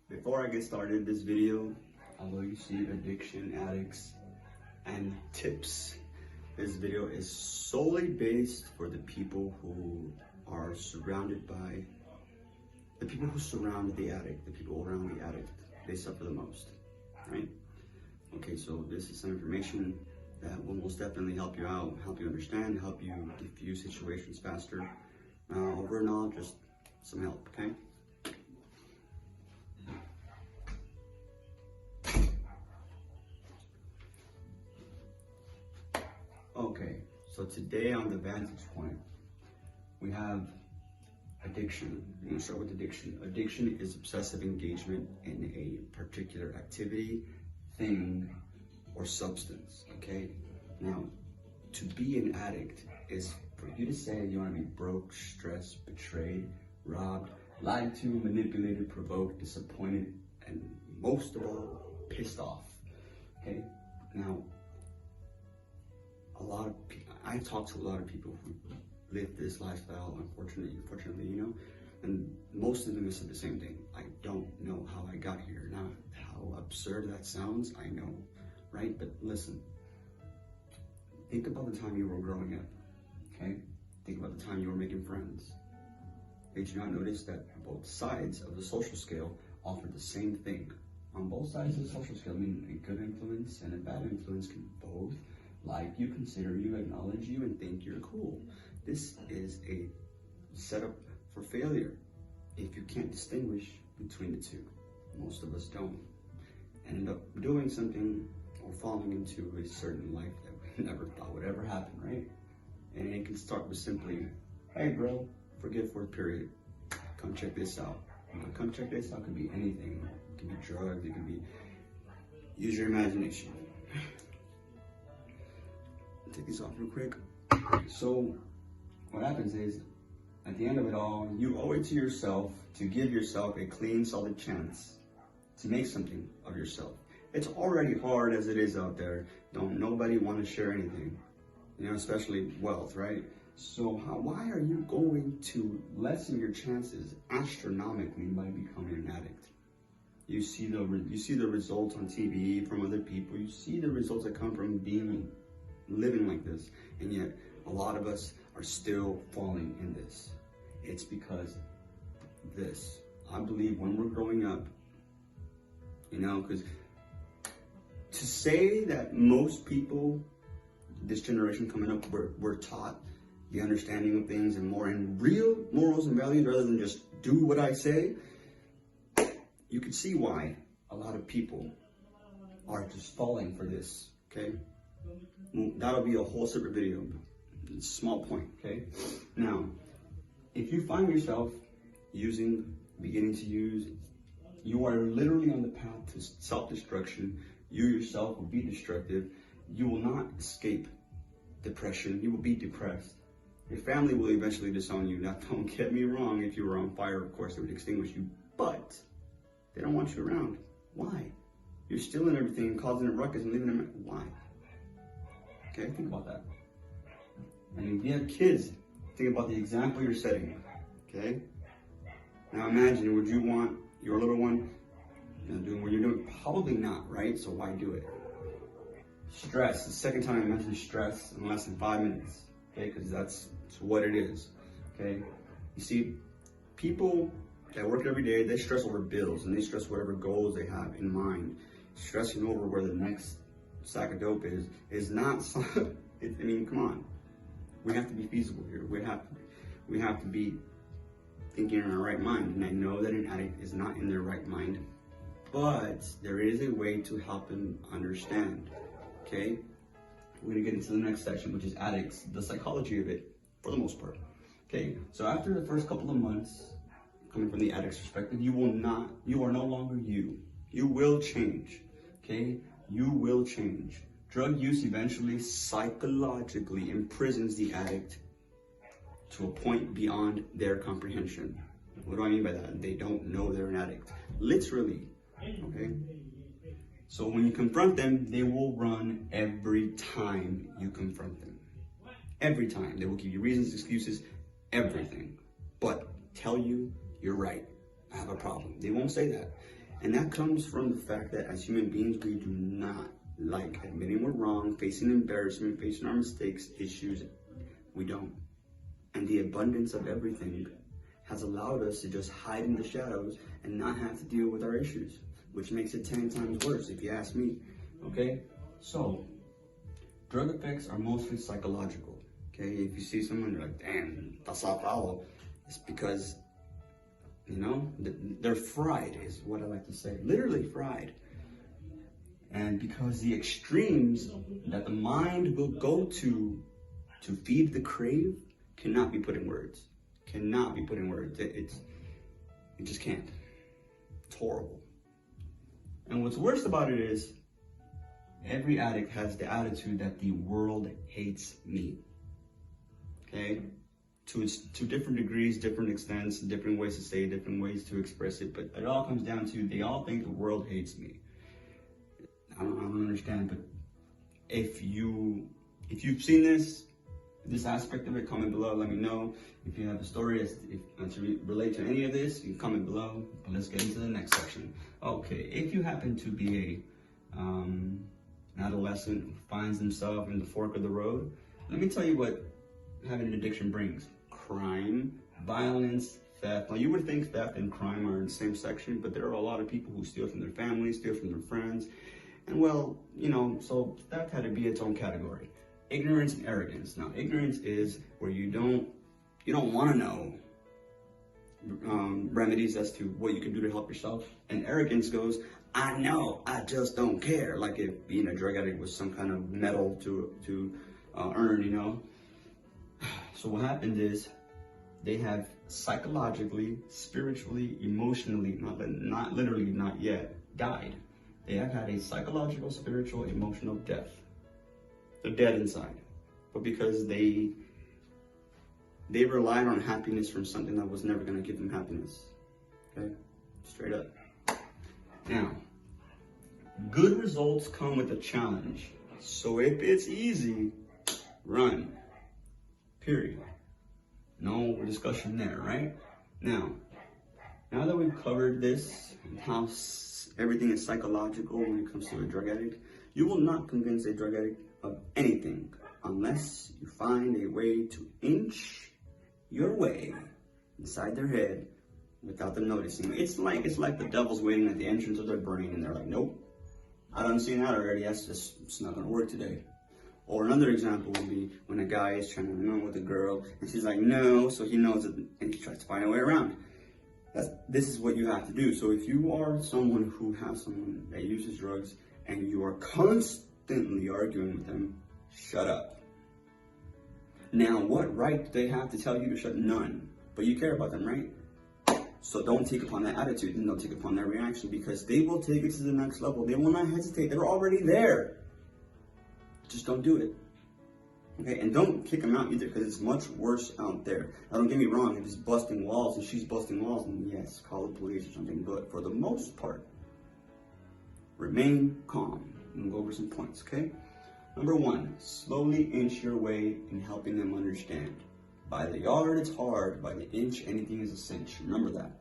Before I get started this video, although you see addiction, addicts, and tips, this video is solely based for the people who are surrounded by, the people who surround the addict, the people around the addict. They suffer the most, right? Okay, so this is some information that will most definitely help you out, help you understand, help you diffuse situations faster. Over and all, just some help, okay? Okay, so today on the Vantage Point, we have addiction. I'm gonna start with addiction. Addiction is obsessive engagement in a particular activity, thing, or substance, okay? Now, to be an addict is for you to say you wanna be broke, stressed, betrayed, robbed, lied to, manipulated, provoked, disappointed, and most of all, pissed off, okay? Now, I talk to a lot of people who live this lifestyle, unfortunately, you know, and most of them have said the same thing. I don't know how I got here. Now, how absurd that sounds, I know, right? But listen, think about the time you were growing up, okay? Think about the time you were making friends. Did you not notice that both sides of the social scale offer the same thing? On both sides of the social scale, I mean, a good influence and a bad influence can both like you, consider you, acknowledge you, and think you're cool. This is a setup for failure if you can't distinguish between the two. Most of us don't. And end up doing something or falling into a certain life that we never thought would ever happen, right? And it can start with simply, hey bro, forget for a period. Come check this out. Come check this out could be anything. It can be drugs, it can be, use your imagination. Take these off real quick. So what happens is, at the end of it all, you owe it to yourself to give yourself a clean, solid chance to make something of yourself. It's already hard as it is out there. Don't nobody want to share anything, you know, especially wealth, right? So why are you going to lessen your chances astronomically by becoming an addict? You see the results on TV from other people. You see the results that come from living like this, and yet a lot of us are still falling in this. It's because this. I believe when we're growing up, you know, because to say that most people, this generation coming up, we're taught the understanding of things and more in real morals and values rather than just do what I say, you can see why a lot of people are just falling for this, okay? That'll be a whole separate video. It's a small point, okay? Now, if you find yourself beginning to use, you are literally on the path to self-destruction. You yourself will be destructive. You will not escape depression. You will be depressed. Your family will eventually disown you. Now, don't get me wrong. If you were on fire, of course, they would extinguish you. But they don't want you around. Why? You're stealing everything and causing a ruckus and leaving them. Why? Okay, think about that. And if you have kids, think about the example you're setting, okay? Now imagine, would you want your little one, you know, doing what you're doing? Probably not, right? So why do it? Stress, the second time I mentioned stress in less than 5 minutes, okay? Because that's what it is, okay? You see, people that work every day, they stress over bills and they stress whatever goals they have in mind. Stressing over where the next sack of dope is not, I mean, come on. We have to be feasible here. We have to be thinking in our right mind. And I know that an addict is not in their right mind, but there is a way to help them understand, okay? We're gonna get into the next section, which is addicts, the psychology of it, for the most part. Okay, so after the first couple of months, coming from the addict's perspective, you are no longer you. You will change, okay? You will change. Drug use eventually psychologically imprisons the addict to a point beyond their comprehension. What do I mean by that? They don't know they're an addict. Literally, okay? So when you confront them, they will run every time you confront them. Every time. They will give you reasons, excuses, everything. But tell you, you're right, I have a problem. They won't say that. And that comes from the fact that as human beings, we do not like admitting we're wrong, facing embarrassment, facing our mistakes, issues. We don't. And the abundance of everything has allowed us to just hide in the shadows and not have to deal with our issues, which makes it 10 times worse, if you ask me. Okay? So, drug effects are mostly psychological. Okay? If you see someone, you're like, damn, that's not follow. It's because, you know, they're fried, is what I like to say. Literally fried. And because the extremes that the mind will go to feed the crave cannot be put in words. Cannot be put in words. It just can't. It's horrible. And what's worse about it is every addict has the attitude that the world hates me. Okay? To different degrees, different extents, different ways to say it, different ways to express it, but it all comes down to they all think the world hates me. I don't understand, but if you've seen this aspect of it, comment below, let me know. If you have a story to relate to any of this, you can comment below. But let's get into the next section. Okay, if you happen to be an adolescent who finds himself in the fork of the road, let me tell you what having an addiction brings. Crime, violence, theft. Now you would think theft and crime are in the same section, but there are a lot of people who steal from their families, steal from their friends. And well, you know, so that had to be its own category. Ignorance and arrogance. Now, ignorance is where you don't want to know remedies as to what you can do to help yourself. And arrogance goes, I know, I just don't care. Like if being a drug addict was some kind of medal to earn, you know. So what happened is they have psychologically, spiritually, emotionally, not literally, not yet, died. They have had a psychological, spiritual, emotional death. They're dead inside. But because they relied on happiness from something that was never going to give them happiness. Okay? Straight up. Now, good results come with a challenge. So if it's easy, run. Period. No discussion there, right? Now that we've covered this, how everything is psychological when it comes to a drug addict, you will not convince a drug addict of anything unless you find a way to inch your way inside their head without them noticing. It's like the devil's waiting at the entrance of their brain and they're like, nope, I done seen that already. It's not gonna work today. Or another example would be when a guy is trying to run with a girl and she's like, no, so he knows it and he tries to find a way around. This is what you have to do. So if you are someone who has someone that uses drugs and you are constantly arguing with them, shut up. Now, what right do they have to tell you to shut? None. But you care about them, right? So don't take upon that attitude and don't take upon that reaction because they will take it to the next level. They will not hesitate. They're already there. Just don't do it. Okay, and don't kick them out either because it's much worse out there. Now, don't get me wrong, if he's busting walls and she's busting walls, then yes, call the police or something. But for the most part, remain calm. I'm gonna go over some points, okay? Number 1, slowly inch your way in helping them understand. By the yard, it's hard. By the inch, anything is a cinch. Remember that.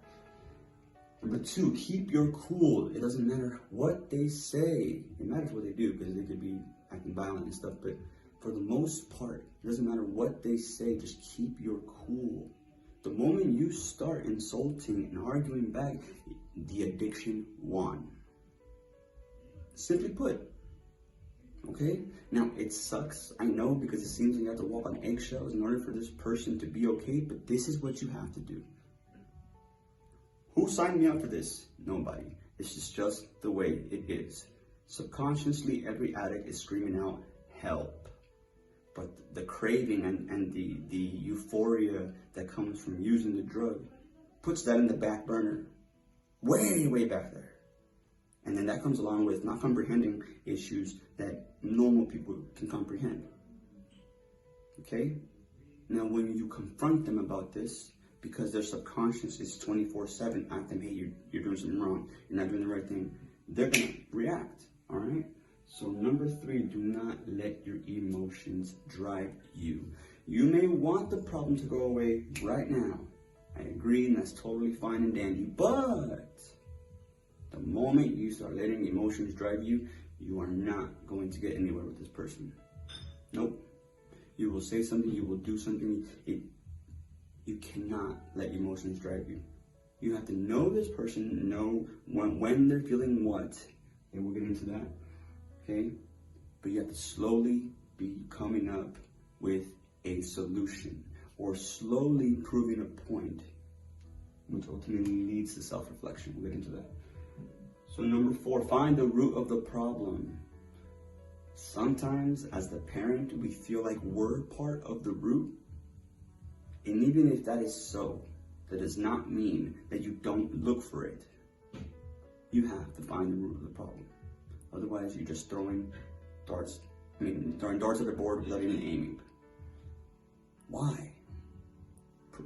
Number 2, keep your cool. It doesn't matter what they say. It matters what they do because they could be acting violent and stuff, but for the most part, it doesn't matter what they say, just keep your cool. The moment you start insulting and arguing back, the addiction won. Simply put. Okay? Now, it sucks, I know, because it seems like you have to walk on eggshells in order for this person to be okay, but this is what you have to do. Who signed me up for this? Nobody. This is just the way it is. Subconsciously, every addict is screaming out, help. But the craving and the euphoria that comes from using the drug puts that in the back burner, way, way back there. And then that comes along with not comprehending issues that normal people can comprehend. Okay? Now, when you confront them about this, because their subconscious is 24/7 at them, hey, you're doing something wrong, you're not doing the right thing, they're going to react. All right? So number 3, do not let your emotions drive you. You may want the problem to go away right now. I agree, and that's totally fine and dandy. But the moment you start letting emotions drive you, you are not going to get anywhere with this person. Nope. You will say something, you will do something. You cannot let emotions drive you. You have to know this person, know when they're feeling what. Okay, we'll get into that. Okay? But you have to slowly be coming up with a solution, or slowly proving a point, which ultimately leads to self-reflection. We'll get into that. So number 4, find the root of the problem. Sometimes as the parent, we feel like we're part of the root. And even if that is so, that does not mean that you don't look for it. You have to find the root of the problem. Otherwise, you're just throwing darts at the board without even aiming. Why?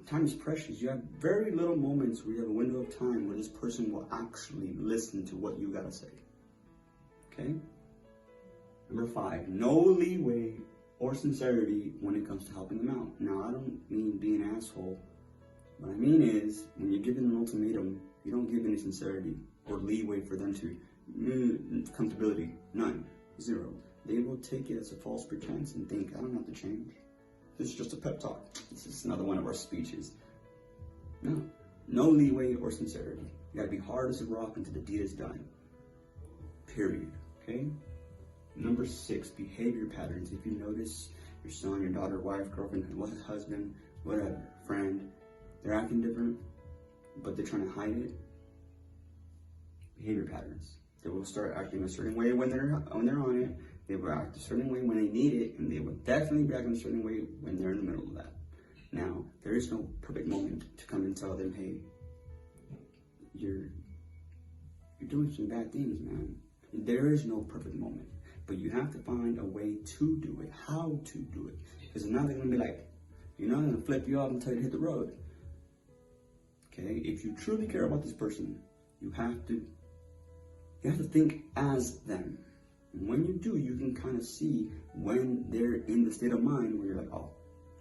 Time is precious. You have very little moments where you have a window of time where this person will actually listen to what you gotta say. Okay? Number 5, no leeway or sincerity when it comes to helping them out. Now, I don't mean being an asshole. What I mean is, when you're given an ultimatum, you don't give any sincerity or leeway for them to comfortability. None. 0. They will take it as a false pretense and think, I don't have to change. This is just a pep talk. This is another one of our speeches. No. No leeway or sincerity. You gotta be hard as a rock until the deed is done. Period. Okay? Number 6, behavior patterns. If you notice your son, your daughter, wife, girlfriend, husband, whatever, friend, they're acting different, but they're trying to hide it. Behavior patterns. They will start acting a certain way when they're on it. They will act a certain way when they need it, and they will definitely be acting a certain way when they're in the middle of that. Now, there is no perfect moment to come and tell them, hey, you're doing some bad things, man. There is no perfect moment, but you have to find a way to do it, how to do it. Because now they're gonna be like, you're not gonna flip you off and tell you to hit the road. Okay, if you truly care about this person, you have to think as them. And when you do, you can kind of see when they're in the state of mind where you're like, oh,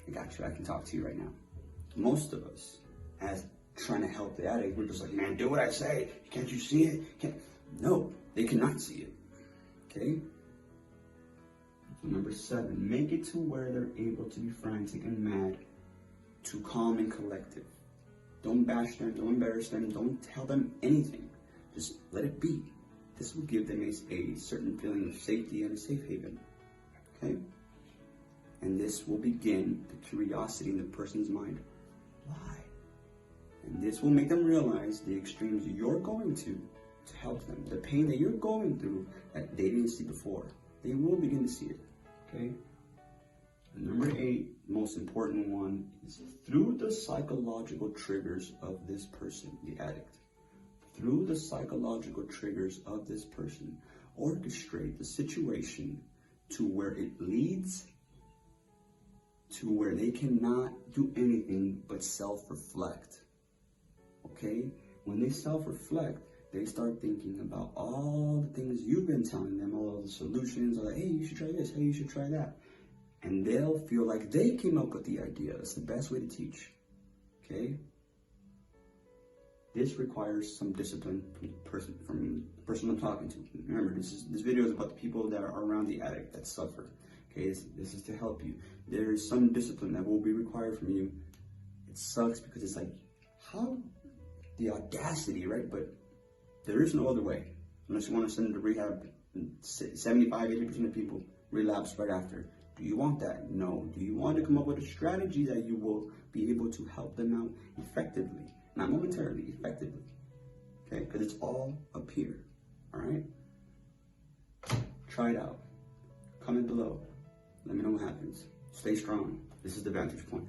I got you, I can talk to you right now. Most of us, as trying to help the addict, we're just like, man, do what I say. Can't you see it? No, they cannot see it. Okay? So number 7, make it to where they're able to be frantic and mad, to calm and collective. Don't bash them, don't embarrass them, don't tell them anything. Just let it be. This will give them a certain feeling of safety and a safe haven. Okay? And this will begin the curiosity in the person's mind. Why? And this will make them realize the extremes you're going to help them. The pain that you're going through that they didn't see before. They will begin to see it. Okay? And number 8, most important one, is through the psychological triggers of this person, the addict. Through the psychological triggers of this person, orchestrate the situation to where it leads to where they cannot do anything but self-reflect. Okay? When they self-reflect, they start thinking about all the things you've been telling them, all the solutions, like, hey, you should try this, hey, you should try that. And they'll feel like they came up with the idea. It's the best way to teach. Okay? This requires some discipline from the person I'm talking to. Remember, this video is about the people that are around the addict that suffer. Okay, this is to help you. There is some discipline that will be required from you. It sucks because it's like, how the audacity, right? But there is no other way. Unless you want to send them to rehab, 75-80% of people relapse right after. Do you want that? No. Do you want to come up with a strategy that you will be able to help them out effectively? Not momentarily, effectively. Okay? Because it's all up here. Alright? Try it out. Comment below. Let me know what happens. Stay strong. This is the Vantage Point.